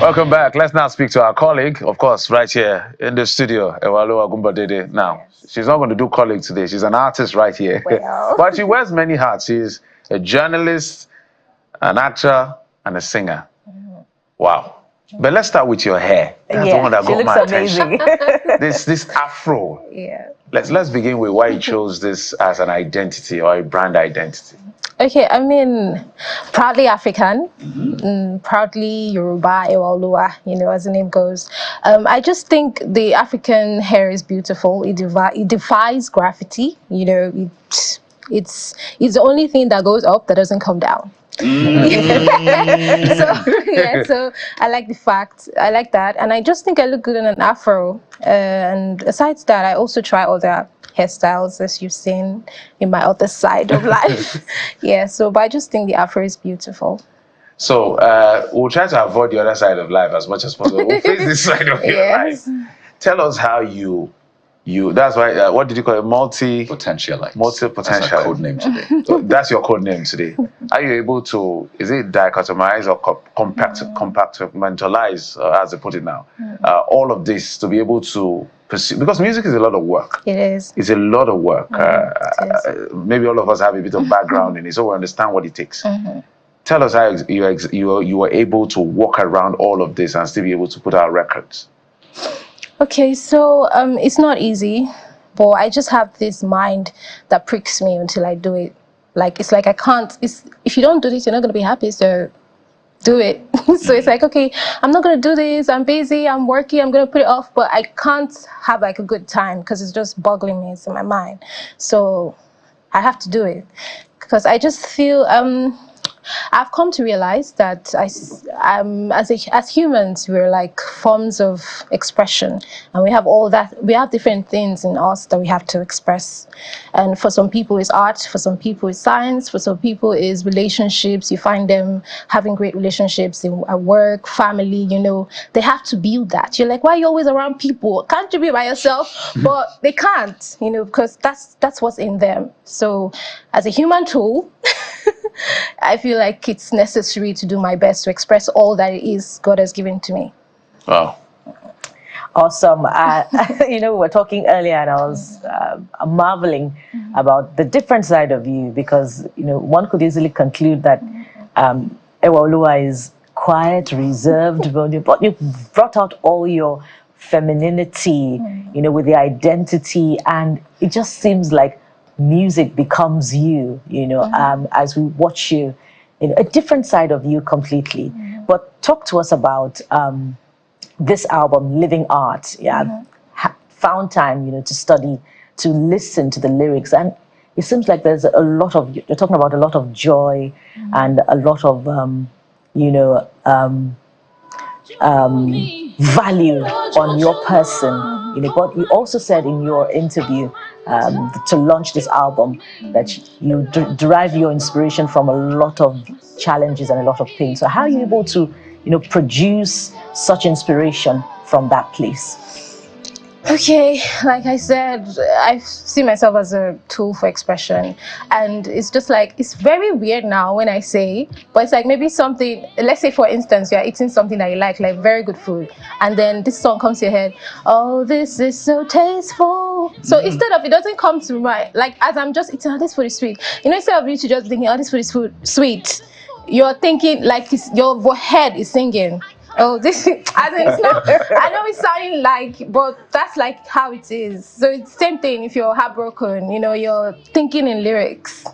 Welcome back. Let's now speak to our colleague, of course, right here in the studio, Ewalo Agumbadede. Now, she's not going to do colleague today. She's an artist right here. Well. But she wears many hats. She's a journalist, an actor, and a singer. Wow. But let's start with your hair. That's the one that got my attention. This afro. Yeah. Let's begin with why you chose this as an identity or a brand identity. Okay, I mean, proudly African, proudly Yoruba, Ewolua, as the name goes. I just think the African hair is beautiful. It defies gravity. It's the only thing that goes up that doesn't come down. So I like the fact, I like that, and I just think I look good in an afro. And aside that, I also try other hairstyles, as you've seen in my other side of life. But I just think the afro is beautiful. So we'll try to avoid the other side of life as much as possible. We'll face this side of your life. Tell us how you that's why what did you call it? Multi-potentialite. Multi-potentialite. That's our code name today. So that's your code name today. Are you able to, is it dichotomize or compartmentalize, as they put it now, all of this to be able to pursue? Because music is a lot of work. It is. It's a lot of work. Maybe all of us have a bit of background in it, so we understand what it takes. Tell us how you were able to walk around all of this and still be able to put out records. Okay, so it's not easy, but I just have this mind that pricks me until I do it. It's like I can't. If you don't do this, you're not going to be happy. So do it. So it's like, okay, I'm not going to do this. I'm busy. I'm working. I'm going to put it off. But I can't have a good time because it's just boggling me. It's in my mind. So I have to do it because I just feel I've come to realize that as humans, we're like forms of expression, and we have all that. We have different things in us that we have to express. And for some people, it's art. For some people, it's science. For some people, it's relationships. You find them having great relationships at work, family. They have to build that. You're like, why are you always around people? Can't you be by yourself? But they can't, because that's what's in them. So, as a human tool. I feel like it's necessary to do my best to express all that it is God has given to me. Wow. Awesome. We were talking earlier and I was marveling about the different side of you because, one could easily conclude that Ewolua is quiet, reserved, but you brought out all your femininity, with the identity, and it just seems like music becomes you, as we watch you, a different side of you completely. But talk to us about this album, Living Art. Found time, to study, to listen to the lyrics, and it seems like there's a lot of, you're talking about a lot of joy and a lot of, value on your person. But you also said in your interview to launch this album that you derive your inspiration from a lot of challenges and a lot of pain. So how are you able to, produce such inspiration from that place? Okay, like I said, I see myself as a tool for expression, and it's just like, it's very weird now when I say, but it's like maybe something, let's say for instance, you're eating something that you like very good food, and then this song comes to your head, oh, this is so tasteful. So instead of, it doesn't come to my, as I'm just eating, oh, this food is sweet. Instead of you to just thinking, oh, this food is sweet, you're thinking your head is singing. Oh, this is, it's not, I know it's sounding but that's how it is. So it's the same thing if you're heartbroken, you're thinking in lyrics.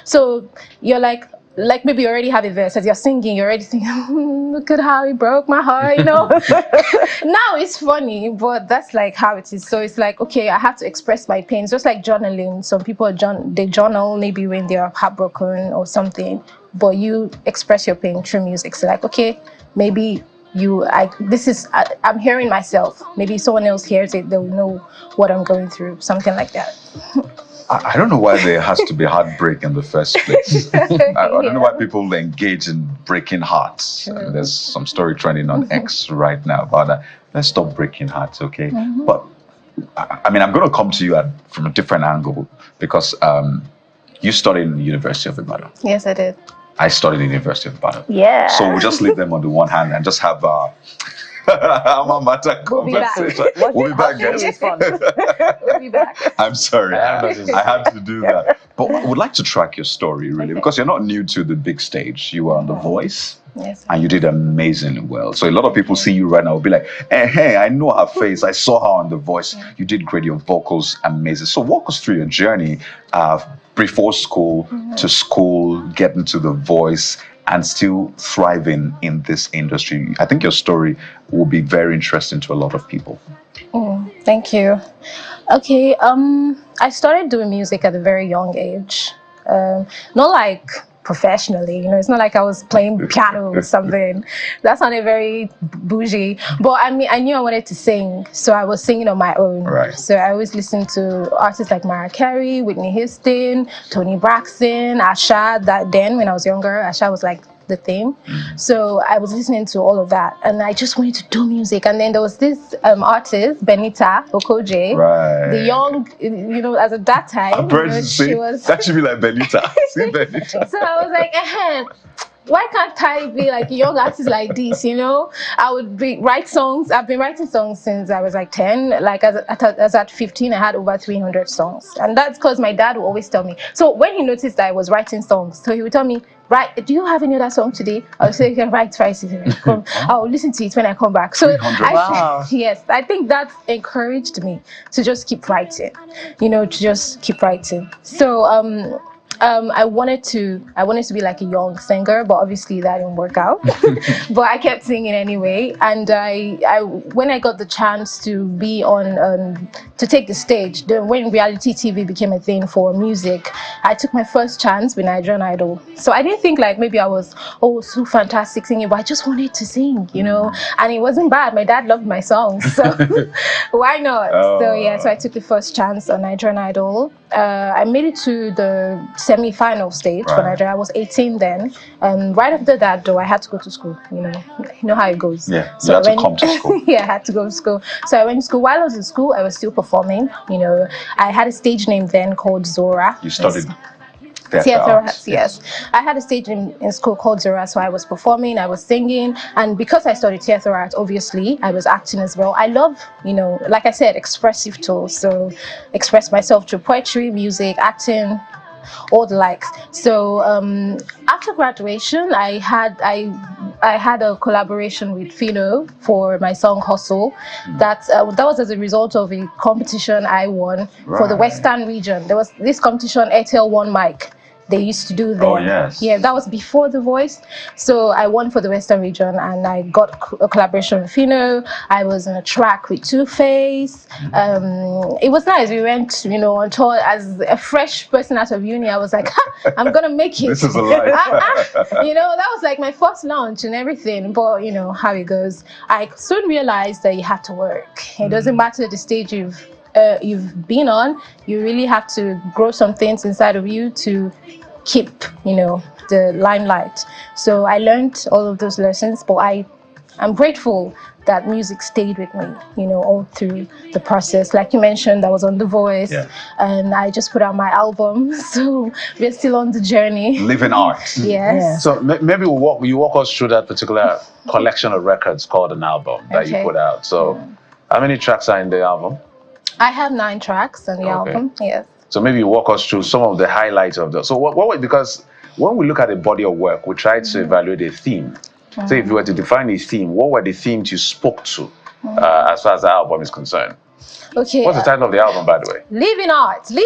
So you're like maybe you already have a verse, as you're singing, you're already thinking, look at how he broke my heart, Now it's funny, but that's how it is. So it's like, okay, I have to express my pain. It's just like journaling. Some people, they journal maybe when they're heartbroken or something, but you express your pain through music. So okay, maybe I'm hearing myself. Maybe someone else hears it, they'll know what I'm going through, something like that. I don't know why there has to be heartbreak in the first place. I don't know why people engage in breaking hearts. I mean, there's some story trending on X right now about that. Let's stop breaking hearts, okay? But I'm going to come to you from a different angle because you studied in the University of Ibadan. Yes, I did. I studied at the University of Ibadan. Yeah. So we'll just leave them on the one hand and just have alma mater We'll be back. conversation. We'll be back, guys. We'll be back. I'm sorry, I I had to do that. But I would like to track your story, really, because you're not new to the big stage. You were on The Voice. Yes. And you did amazingly well. So a lot of people see you right now will be like, hey, I know her face. I saw her on The Voice. You did great. Your vocals, amazing. So walk us through your journey before school to school, getting to The Voice, and still thriving in this industry. I think your story will be very interesting to a lot of people. Thank you. Okay, I started doing music at a very young age. Not like professionally, it's not like I was playing piano or something. That sounded very bougie. But I mean, I knew I wanted to sing, so I was singing on my own. Right. So I always listened to artists like Mariah Carey, Whitney Houston, Toni Braxton, Asha. That then, when I was younger, Asha was like the thing. So I was listening to all of that, and I just wanted to do music. And then there was this artist, Benita Okoje, Right. the young, as at that time, she was. That should be like Benita. See Benita. So I was like, why can't I be like a young artist like this? I would write songs. I've been writing songs since I was like 10. Like as at 15, I had over 300 songs, and that's because my dad would always tell me. So when he noticed that I was writing songs, so he would tell me, "Right, do you have any other song today?" I would say, "You can write twice. I'll listen to it when I come back." So yes, I think that encouraged me to just keep writing. To just keep writing. So I wanted to be like a young singer, but obviously that didn't work out. But I kept singing anyway, and I when I got the chance to be on to take the stage, when reality TV became a thing for music, I took my first chance with Nigerian Idol. So I didn't think like maybe I was so fantastic singing, but I just wanted to sing, and it wasn't bad. My dad loved my songs, so why not? So I took the first chance on Nigerian Idol. I made it to the semi-final stage for Nigeria. I was 18 then. Right after that, though, I had to go to school. You know how it goes. Yeah, so you had to come to school. Yeah, I had to go to school. So I went to school. While I was in school, I was still performing. I had a stage name then called Zora. You studied theater arts, yes. I had a stage in school called Zora, so I was performing, I was singing, and because I studied theater arts, obviously, I was acting as well. I love, like I said, expressive tools, so express myself through poetry, music, acting, all the likes. So after graduation, I had a collaboration with Fino for my song Hustle. That was as a result of a competition I won for the Western region. There was this competition, Airtel One Mic. They used to do there. Oh, yes. Yeah, that was before The Voice. So I won for the Western region, and I got a collaboration with Fino. I was in a track with Two-Face. It was nice. We went, on tour as a fresh person out of uni. I was like, I'm going to make it. This is a life. That was like my first launch and everything. But, how it goes. I soon realized that you have to work. It doesn't matter the stage you've been on. You really have to grow some things inside of you to keep the limelight. So I learned all of those lessons, but I'm grateful that music stayed with me all through the process. Like you mentioned, I was on The Voice, and I just put out my album, so we're still on the journey. Living art. Yes. Yeah. So maybe you walk us through that particular collection of records called an album that you put out. So how many tracks are in the album? I have 9 tracks on the album. Yes. So maybe you walk us through some of the highlights of those. So what because when we look at a body of work, we try to evaluate a theme. So if you were to define a theme, what were the themes you spoke to as far as the album is concerned? Okay. What's the title of the album, by the way? Living art. Yes,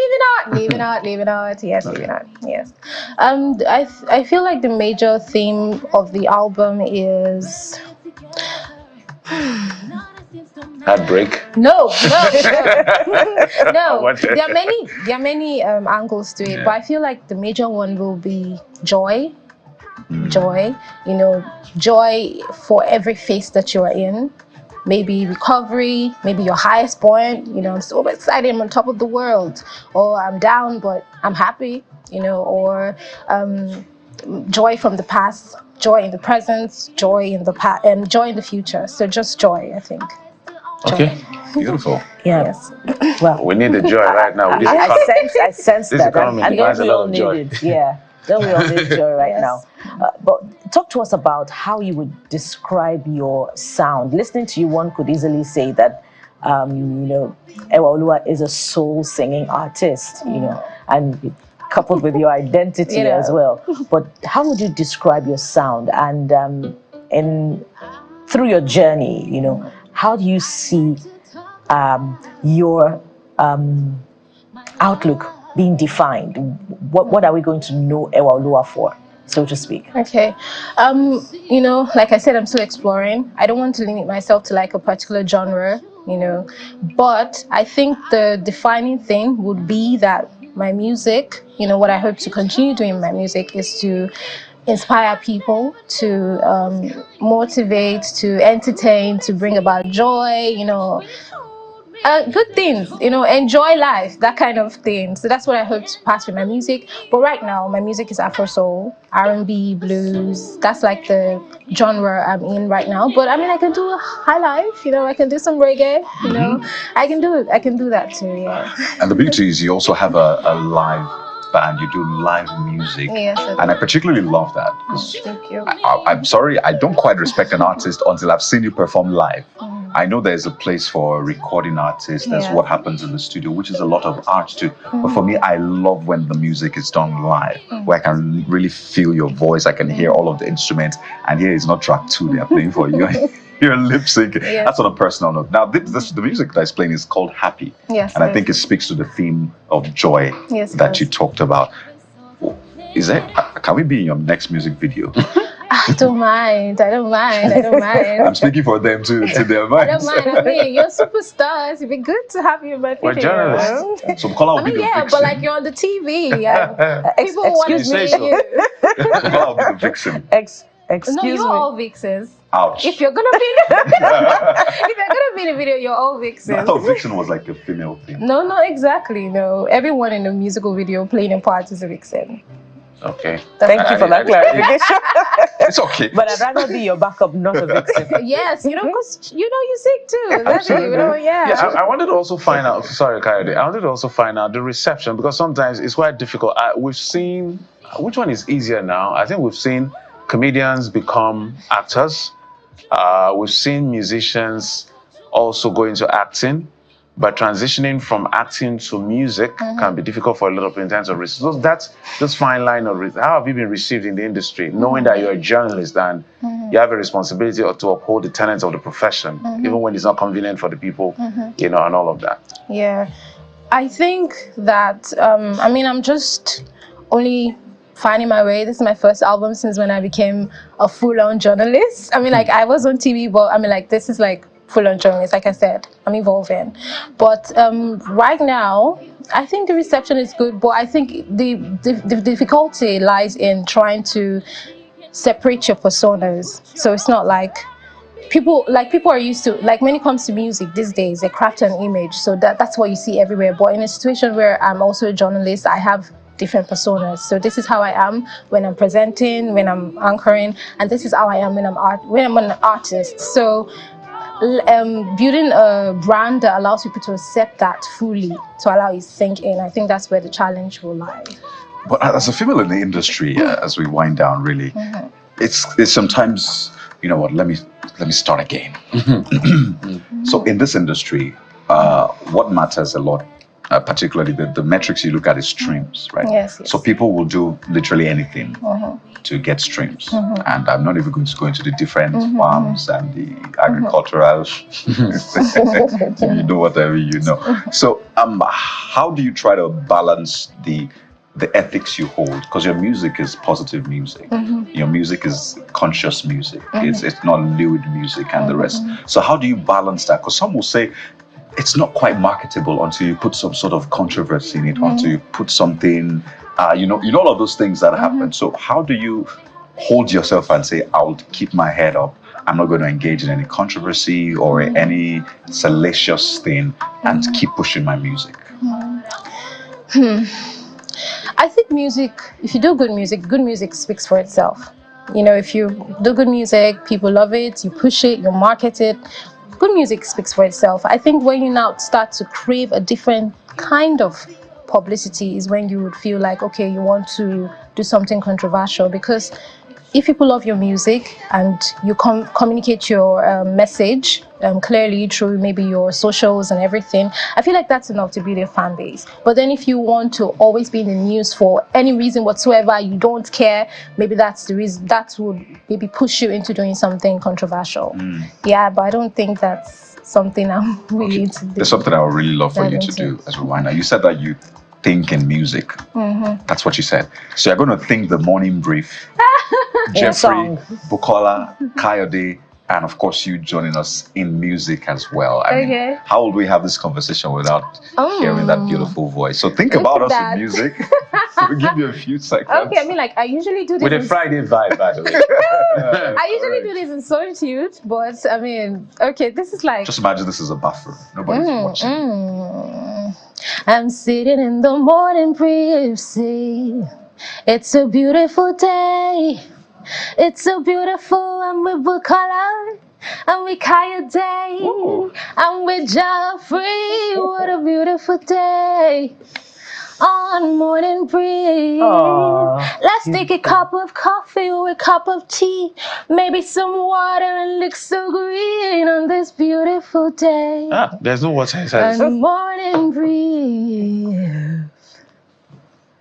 living art. Yes. I feel like the major theme of the album is Heartbreak? No. There are many angles to it, but I feel like the major one will be joy. Joy, joy for every phase that you are in. Maybe recovery, maybe your highest point, I'm so excited, I'm on top of the world, or I'm down but I'm happy, or joy from the past, joy in the present, joy in the past, and joy in the future. So just joy, I think. Okay, beautiful. Yeah. Yes. Well, We need the joy right now. I sense this that, economy and demands a we lot all of need joy. it. Yeah. Don't we all enjoy right Yes. now? But talk to us about how you would describe your sound. Listening to you, one could easily say that, Ewa Olua is a soul singing artist, and coupled with your identity as well. But how would you describe your sound? And through your journey, how do you see your outlook being defined? What are we going to know Ewa Olua for, so to speak? Okay. Like I said, I'm still exploring. I don't want to limit myself to like a particular genre, but I think the defining thing would be that my music, what I hope to continue doing in my music is to inspire people, to motivate, to entertain, to bring about joy, good things, enjoy life, that kind of thing. So that's what I hope to pass with my music. But right now, my music is Afro soul, R&B, blues. That's like the genre I'm in right now. But I mean, I can do a high life, I can do some reggae, I can do it. I can do that too, yeah. And the beauty is you also have a live band, you do live music. Yes, and I particularly love that. Thank you. I'm sorry, I don't quite respect an artist until I've seen you perform live. I know there's a place for recording artists, there's what happens in the studio, which is a lot of art too. But for me, I love when the music is done live, where I can really feel your voice, I can hear all of the instruments, and here is not track 2 they are playing for you. You're lip syncing. Yes. That's on a personal note. Now, the music that is playing is called Happy. Yes, and I think it speaks to the theme of joy that you talked about. Can we be in your next music video? I don't mind. I'm speaking for them too, to their minds. I don't mind. I mean, you're superstars. It'd be good to have you in my video. We're journalists. So Kola will be the vixen. But like you're on the TV. People want to Excuse see me. you. So Kola will be the vixen. Excuse No, you're me. all vixens. Ouch. If you're gonna be in the video, you're all I vixens. thought vixen was like a female thing. No, not exactly. No, everyone in the musical video playing a part is a vixen. Okay. Thank you for that clarification. It's okay. But I'd rather be your backup, not a vixen. Yes, because you sing too. That's it. Absolutely. Yeah. I wanted to also find out. Sorry, Kayode. I wanted to also find out the reception, because sometimes it's quite difficult. We've seen which one is easier now. I think we've seen comedians become actors. We've seen musicians also go into acting, but transitioning from acting to music can be difficult for a lot of people in terms of risk. So that's this fine line of risk. How have you been received in the industry, knowing that you're a journalist and you have a responsibility to uphold the tenets of the profession, even when it's not convenient for the people, and all of that? Yeah, I think that, I'm just only finding my way. This is my first album since when I became a full-on journalist. I was on TV, but this is like full-on journalist. Like I said, I'm evolving. But right now, I think the reception is good, but I think the difficulty lies in trying to separate your personas. So it's not like people are used to, like when it comes to music these days, they craft an image. So that's what you see everywhere. But in a situation where I'm also a journalist, I have different personas. So this is how I am when I'm presenting, when I'm anchoring, and this is how I am when I'm an artist. So building a brand that allows people to accept that fully, to allow it to sink in, I think that's where the challenge will lie. But as a female in the industry, as we wind down, really, it's sometimes, let me start again. So in this industry, what matters a lot, particularly the metrics you look at is streams, right? Yes. So people will do literally anything to get streams. And I'm not even going to go into the different farms and the agricultural, whatever you know. So how do you try to balance the ethics you hold? Because your music is positive music. Your music is conscious music. It's not lewd music and the rest. So how do you balance that? Because some will say, it's not quite marketable until you put some sort of controversy in it, until you put something, all of those things that happen. So how do you hold yourself and say, I'll keep my head up, I'm not going to engage in any controversy or any salacious thing, and keep pushing my music? I think music, if you do good music speaks for itself. If you do good music, people love it, you push it, you market it, good music speaks for itself. I think when you now start to crave a different kind of publicity is when you would feel like, okay, you want to do something controversial. Because if people love your music and you communicate your message clearly through maybe your socials and everything, I feel like that's enough to build a fan base. But then if you want to always be in the news for any reason whatsoever, you don't care, maybe that's the reason, that would maybe push you into doing something controversial. Yeah, but I don't think that's something I'm really into do. There's something I would really love for you to do as a winder. You said that you think in music. That's what you said. So you're going to think the morning brief. Jeffrey, Bukola, Kayode, and of course you joining us in music as well. I mean, how would we have this conversation without hearing that beautiful voice? So think about us in music. We'll give you a few seconds. Okay, I mean, like, I usually do this with a Friday vibe, by the way. I usually do this in solitude, but I mean, okay, this is like, just imagine this is a bathroom. Nobody's watching. I'm sitting in the morning breeze. See, it's a beautiful day. It's so beautiful. I'm with Bukola, I'm with Kayode, I'm with Jeffrey. What a beautiful day on morning breeze. Let's take a cup of coffee or a cup of tea, maybe some water, and look so green on this beautiful day. There's no water inside. On morning breeze.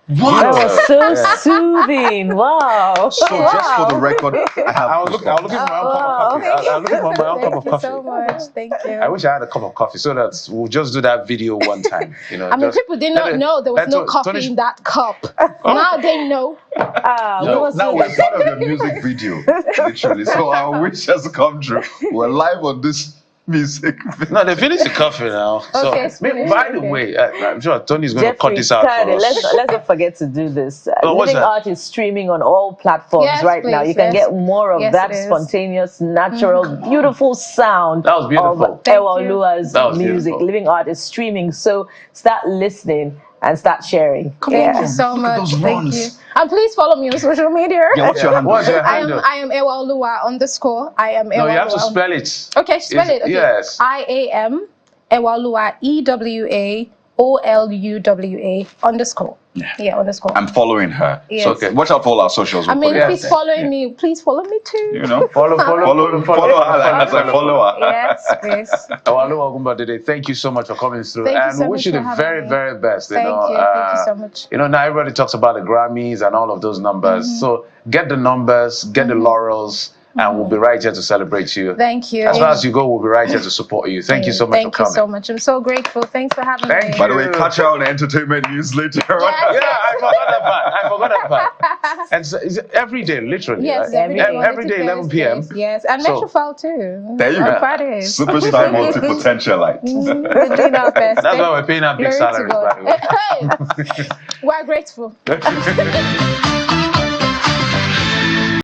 Wow. That was so soothing. Wow. So just for the record, I was looking for my own cup of coffee. I was looking for my own cup of coffee. Thank you so much. Thank you. I wish I had a cup of coffee so that we'll just do that video one time. You know, I mean, people did not know there was no coffee in that cup. Now they know. Now we're part of your music video, literally. So our wish has come true. We're live on this music. No, they finished the coffee now. Okay, so, by the way, I'm sure Tony's going to cut this out for us. Let's not forget to do this. Living Art is streaming on all platforms now. You can get more of that spontaneous, natural, beautiful sound that was beautiful. of Ewoluwa's music. Beautiful. Living Art is streaming, so start listening and start sharing. Thank you so much. Thank you. And please follow me on social media. Yeah, what's your handle? I am Ewoluwa _ I am Ewoluwa. No, you have to spell it. Okay, spell it. Okay. Yes. I am Ewoluwa EWAOLUWA _ Yeah, _ I'm following her. Yes. So okay, watch out for all our socials. I mean, please following me. Please follow me too. You know, follow her as I follow her. Yes, please. Ewoluwa Ogunbodede, thank you so much for coming through. Thank and you so we wish you the very, very best. Thank you. Thank you so much. You know, now everybody talks about the Grammys and all of those numbers. So get the numbers, get the laurels. And we'll be right here to celebrate you. Thank you. As far as you go, we'll be right here to support you. Thank you so much for coming. Thank you so much. I'm so grateful. Thanks for having me. By the way, catch her on the entertainment news later. Yes. Yeah, I forgot that part. And so, is it every day, literally. Yes, right? every day, 11 p.m. Yes, and Metro too. There you go. Fridays. Superstar multi-potentialite. We're doing our best. That's why we're paying our big salaries, by the way. We're grateful.